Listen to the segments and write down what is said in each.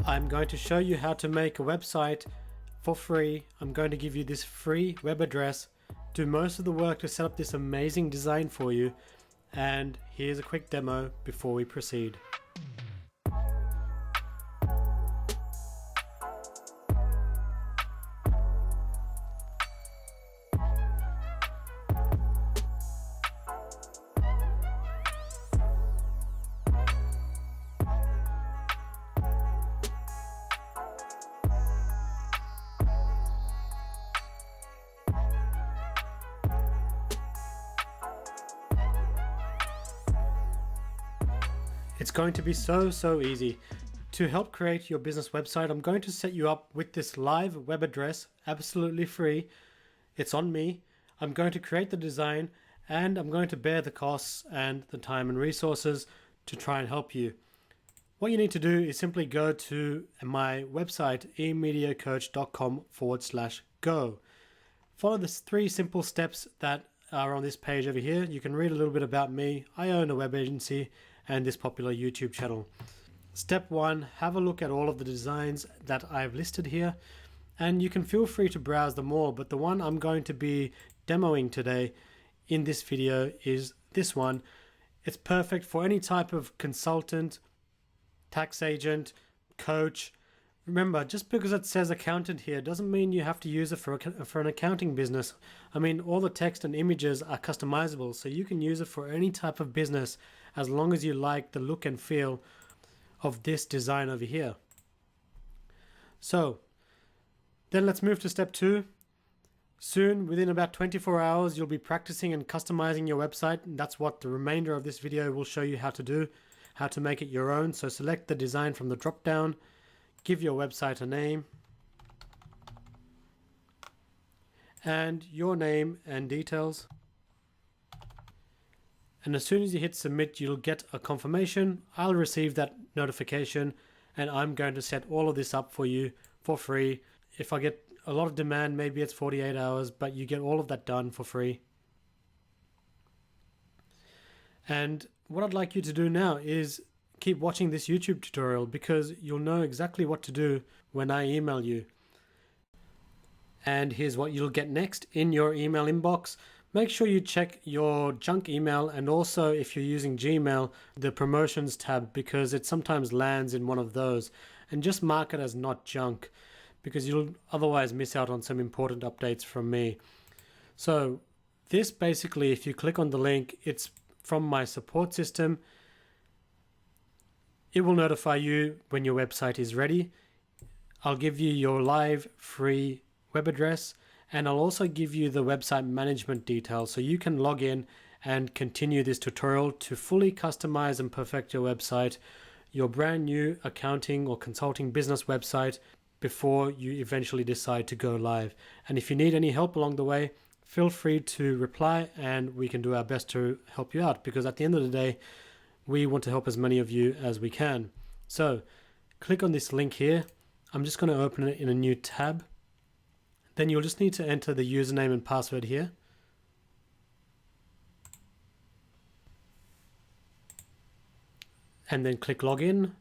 I'm going to show you how to make a website for free. I'm going to give you this free web address, do most of the work to set up this amazing design for you, and here's a quick demo before we proceed. It's going to be so easy. To help create your business website, I'm going to set you up with this live web address, absolutely free. It's on me. I'm going to create the design and I'm going to bear the costs and the time and resources to try and help you. What you need to do is simply go to my website, emediacoach.com/go. Follow the 3 simple steps that are on this page over here. You can read a little bit about me. I own a web agency and this popular YouTube channel. Step 1, have a look at all of the designs that I've listed here, and you can feel free to browse them all, but the one I'm going to be demoing today in this video is this one. It's perfect for any type of consultant, tax agent, coach. Remember, just because it says accountant here doesn't mean you have to use it for an accounting business. I mean, all the text and images are customizable, so you can use it for any type of business as long as you like the look and feel of this design over here. So then let's move to step 2. Soon, within about 24 hours, you'll be practicing and customizing your website. And that's what the remainder of this video will show you how to do, how to make it your own. So select the design from the drop down, give your website a name, and your name and details. And as soon as you hit submit, you'll get a confirmation. I'll receive that notification and I'm going to set all of this up for you for free. If I get a lot of demand, maybe it's 48 hours, but you get all of that done for free. And what I'd like you to do now is keep watching this YouTube tutorial, because you'll know exactly what to do when I email you. And here's what you'll get next in your email inbox. Make sure you check your junk email, and also if you're using Gmail, the promotions tab, because it sometimes lands in one of those, and just mark it as not junk, because you'll otherwise miss out on some important updates from me. So this basically, if you click on the link, it's from my support system. It will notify you when your website is ready. I'll give you your live free web address, and I'll also give you the website management details so you can log in and continue this tutorial to fully customize and perfect your website, your brand new accounting or consulting business website, before you eventually decide to go live. And if you need any help along the way, feel free to reply and we can do our best to help you out, because at the end of the day, we want to help as many of you as we can. So click on this link here. I'm just going to open it in a new tab. Then you'll just need to enter the username and password here. And then click login.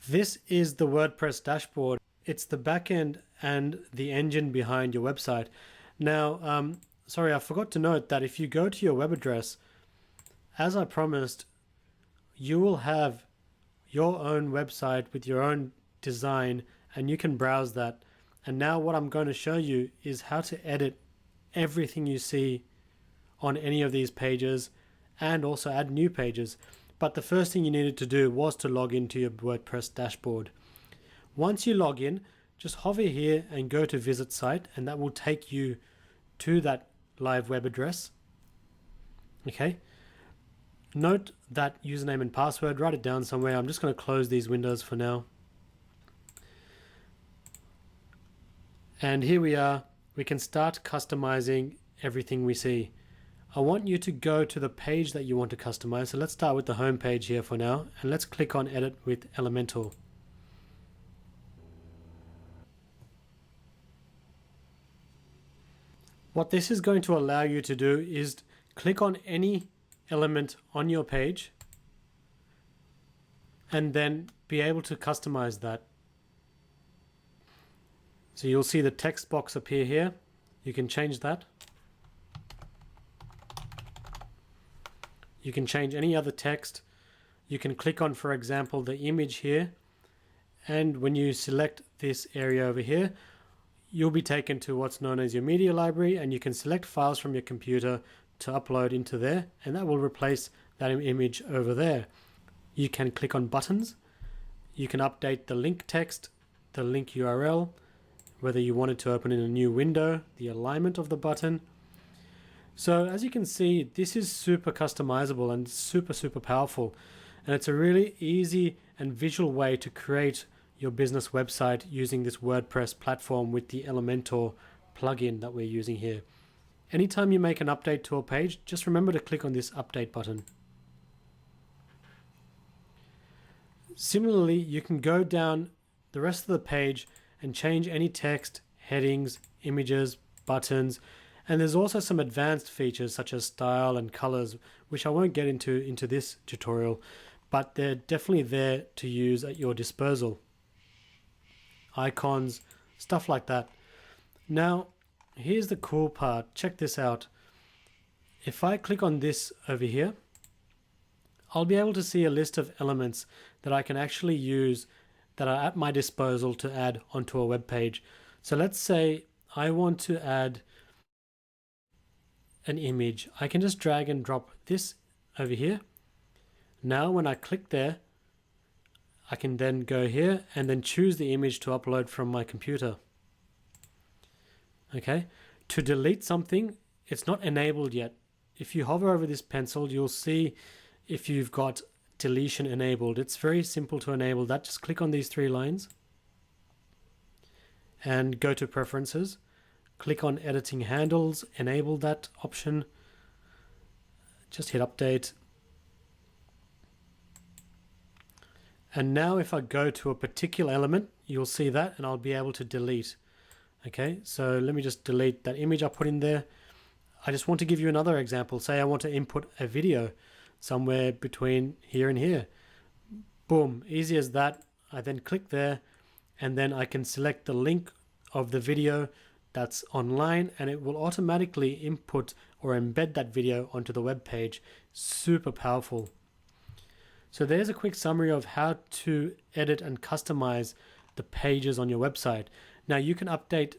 This is the WordPress dashboard. It's the backend and the engine behind your website. Now, sorry, I forgot to note that if you go to your web address, as I promised, you will have your own website with your own design, and you can browse that. And now what I'm going to show you is how to edit everything you see on any of these pages, and also add new pages. But the first thing you needed to do was to log into your WordPress dashboard. Once you log in, just hover here and go to visit site, and that will take you to that live web address. Okay. Note that username and password, write it down somewhere. I'm just going to close these windows for now. And here we are. We can start customizing everything we see. I want you to go to the page that you want to customize. So let's start with the home page here for now, and let's click on Edit with Elementor. What this is going to allow you to do is click on any element on your page and then be able to customize that. So you'll see the text box appear here. You can change that. You can change any other text. You can click on, for example, the image here. And when you select this area over here, you'll be taken to what's known as your media library, and you can select files from your computer to upload into there, and that will replace that image over there. You can click on buttons. You can update the link text, the link URL, whether you wanted to open in a new window, the alignment of the button. So as you can see, this is super customizable and super powerful, and it's a really easy and visual way to create your business website using this WordPress platform with the Elementor plugin that we're using here. Anytime you make an update to a page, just remember to click on this update button. Similarly, you can go down the rest of the page and change any text, headings, images, buttons, and there's also some advanced features such as style and colors, which I won't get into this tutorial, but they're definitely there to use at your disposal. Icons, stuff like that. Now, here's the cool part. Check this out. If I click on this over here, I'll be able to see a list of elements that I can actually use that are at my disposal to add onto a web page. So let's say I want to add an image. I can just drag and drop this over here. Now when I click there, I can then go here and then choose the image to upload from my computer. Okay, to delete something, it's not enabled yet. If you hover over this pencil, you'll see if you've got deletion enabled. It's very simple to enable that. Just click on these three lines and go to preferences. Click on editing handles, enable that option. Just hit update. And now if I go to a particular element, you'll see that and I'll be able to delete. Okay, so let me just delete that image I put in there. I just want to give you another example. Say I want to input a video somewhere between here and here. Boom, easy as that. I then click there and then I can select the link of the video that's online and it will automatically input or embed that video onto the web page. Super powerful. So there's a quick summary of how to edit and customize the pages on your website. Now you can update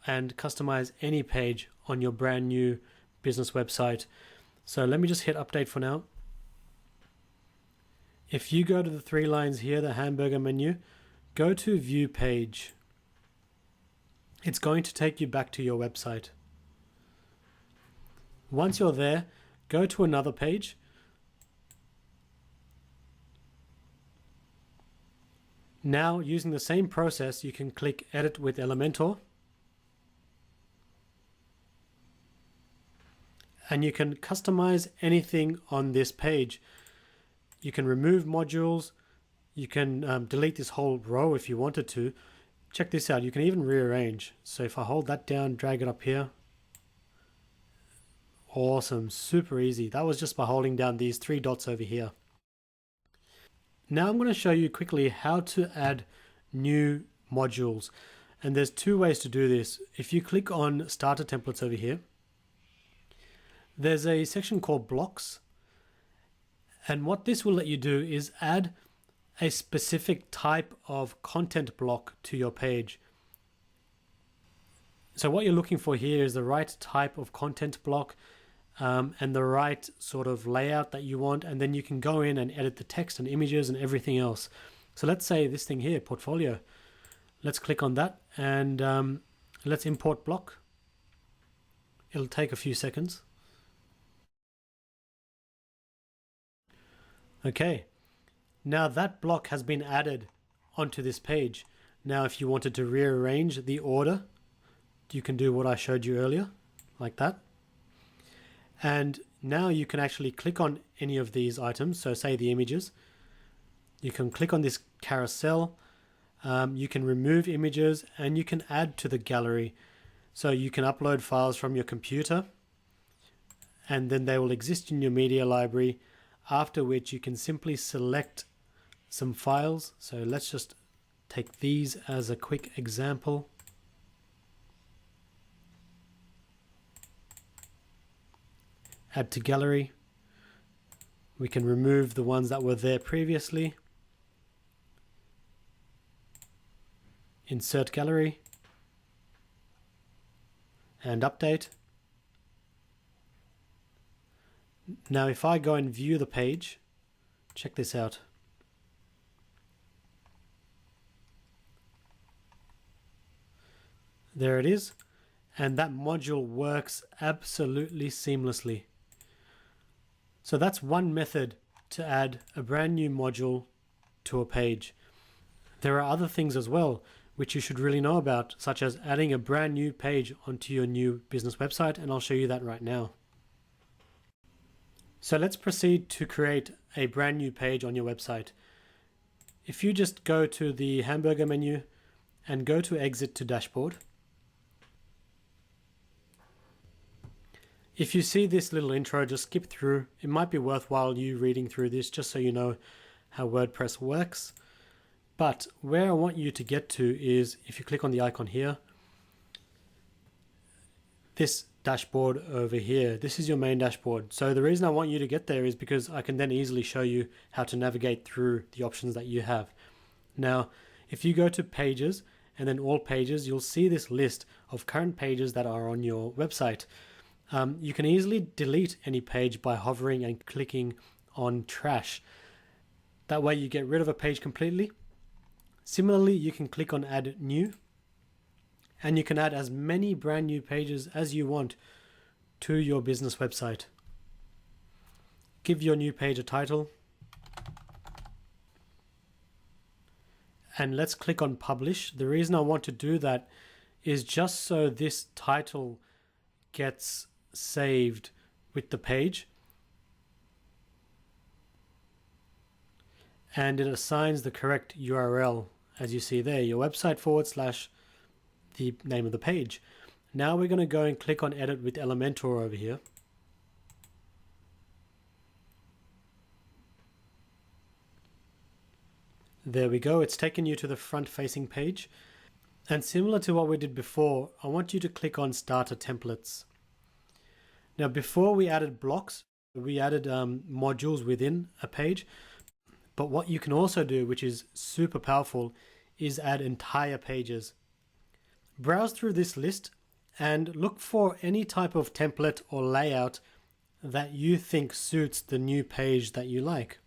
and customize any page on your brand new business website. So let me just hit update for now. If you go to the three lines here, the hamburger menu, go to view page. It's going to take you back to your website. Once you're there, go to another page. Now, using the same process, you can click Edit with Elementor. And you can customize anything on this page. You can remove modules. You can delete this whole row if you wanted to. Check this out. You can even rearrange. So if I hold that down, drag it up here. Awesome. Super easy. That was just by holding down these three dots over here. Now I'm going to show you quickly how to add new modules. And there's two ways to do this. If you click on starter templates over here, there's a section called blocks. And what this will let you do is add a specific type of content block to your page. So what you're looking for here is the right type of content block and the right sort of layout that you want, and then you can go in and edit the text and images and everything else. So let's say this thing here, portfolio. Let's click on that and let's import block. It'll take a few seconds. Okay, now that block has been added onto this page. Now if you wanted to rearrange the order, you can do what I showed you earlier, like that. And now you can actually click on any of these items. So say the images, you can click on this carousel, you can remove images and you can add to the gallery. So you can upload files from your computer and then they will exist in your media library, after which you can simply select some files. So let's just take these as a quick example. Add to gallery. We can remove the ones that were there previously. Insert gallery. And update. Now if I go and view the page, check this out. There it is. And that module works absolutely seamlessly. So that's one method to add a brand new module to a page. There are other things as well which you should really know about, such as adding a brand new page onto your new business website, and I'll show you that right now. So let's proceed to create a brand new page on your website. If you just go to the hamburger menu and go to exit to dashboard. If you see this little intro, just skip through. It might be worthwhile you reading through this just so you know how WordPress works. But where I want you to get to is, if you click on the icon here, this dashboard over here, this is your main dashboard. So the reason I want you to get there is because I can then easily show you how to navigate through the options that you have. Now, if you go to pages and then all pages, you'll see this list of current pages that are on your website. You can easily delete any page by hovering and clicking on trash. That way you get rid of a page completely. Similarly, you can click on add new, and you can add as many brand new pages as you want to your business website. Give your new page a title. And let's click on publish. The reason I want to do that is just so this title gets saved with the page, and it assigns the correct URL, as you see there, your website / the name of the page. Now we're going to go and click on edit with Elementor over here. There we go, it's taken you to the front facing page. And similar to what we did before, I want you to click on starter templates. Now before we added blocks, we added modules within a page. But what you can also do, which is super powerful, is add entire pages. Browse through this list and look for any type of template or layout that you think suits the new page that you like.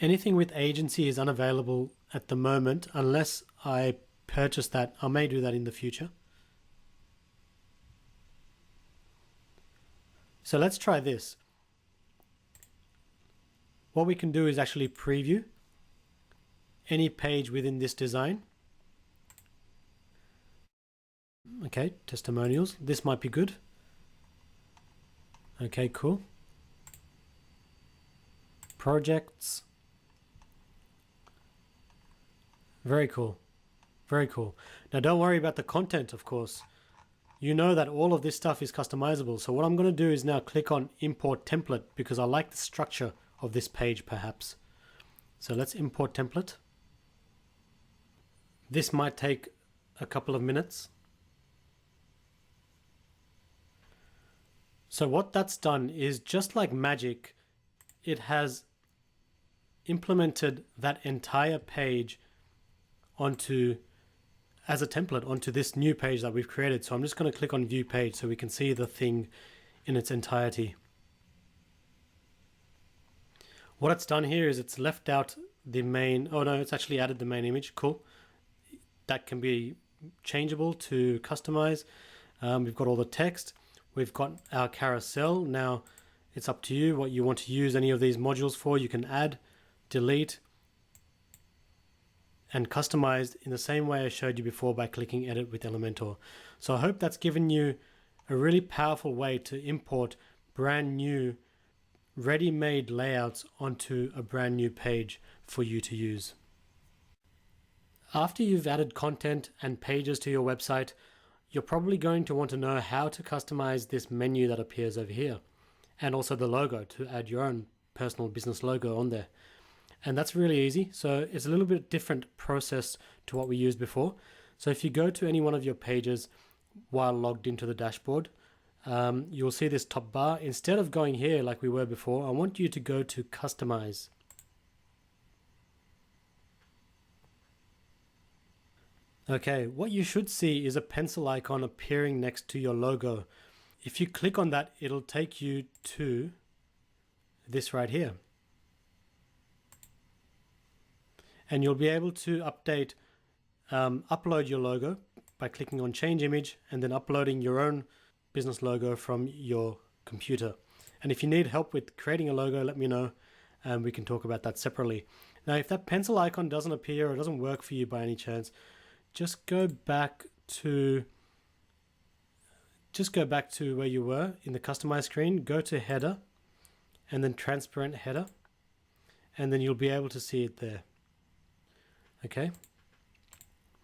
Anything with agency is unavailable at the moment unless I purchase that. I may do that in the future. So let's try this. What we can do is actually preview any page within this design. Okay, testimonials. This might be good. Okay, cool. Projects. Very cool. Very cool. Now don't worry about the content, of course. You know that all of this stuff is customizable. So what I'm going to do is now click on import template because I like the structure of this page perhaps. So let's import template. This might take a couple of minutes. So what that's done is, just like magic, it has implemented that entire page as a template onto this new page that we've created. So I'm just going to click on view page so we can see the thing in its entirety. What it's done here is it's left out the main, oh no, it's actually added the main image. Cool. That can be changeable to customize. We've got all the text. We've got our carousel. Now it's up to you what you want to use any of these modules for. You can add, delete, and customized in the same way I showed you before by clicking edit with Elementor. So I hope that's given you a really powerful way to import brand new ready-made layouts onto a brand new page for you to use. After you've added content and pages to your website, you're probably going to want to know how to customize this menu that appears over here, and also the logo to add your own personal business logo on there. And that's really easy. So it's a little bit different process to what we used before. So if you go to any one of your pages while logged into the dashboard, you'll see this top bar. Instead of going here like we were before, I want you to go to Customize. Okay, what you should see is a pencil icon appearing next to your logo. If you click on that, it'll take you to this right here. And you'll be able to upload your logo by clicking on Change Image and then uploading your own business logo from your computer. And if you need help with creating a logo, let me know and we can talk about that separately. Now, if that pencil icon doesn't appear or doesn't work for you by any chance, just go back to where you were in the Customize screen, go to Header and then Transparent Header, and then you'll be able to see it there. Okay,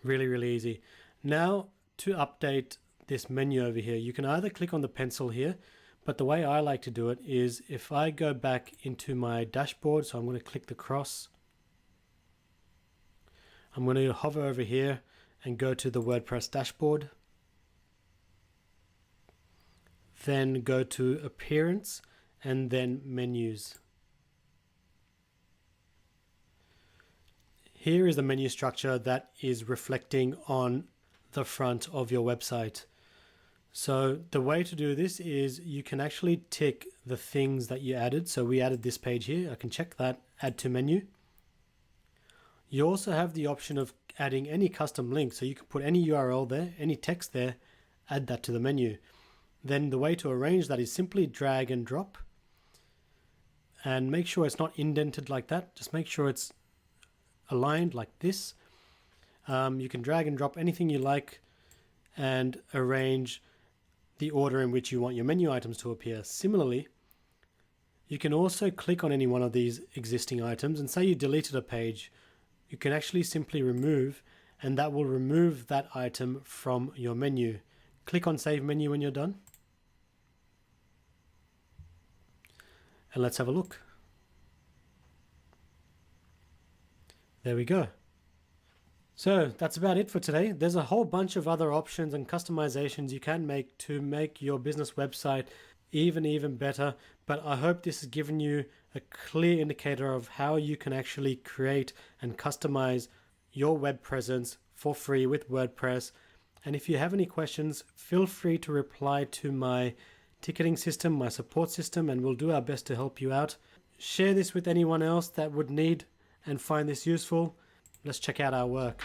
really easy. Now to update this menu over here, you can either click on the pencil here, but the way I like to do it is if I go back into my dashboard, so I'm going to click the cross, I'm going to hover over here and go to the WordPress dashboard, then go to Appearance and then Menus. Here is the menu structure that is reflecting on the front of your website. So the way to do this is you can actually tick the things that you added. So we added this page here. I can check that, add to menu. You also have the option of adding any custom link. So you can put any URL there, any text there, add that to the menu. Then the way to arrange that is simply drag and drop. And make sure it's not indented like that. Just make sure it's aligned like this. You can drag and drop anything you like and arrange the order in which you want your menu items to appear. Similarly, you can also click on any one of these existing items and say you deleted a page, you can actually simply remove, and that will remove that item from your menu. Click on Save Menu when you're done. And let's have a look. There we go. So that's about it for today. There's a whole bunch of other options and customizations you can make to make your business website even better, but I hope this has given you a clear indicator of how you can actually create and customize your web presence for free with WordPress. And if you have any questions, feel free to reply to my ticketing system, my support system, and we'll do our best to help you out. Share this with anyone else that would need and find this useful. Let's check out our work.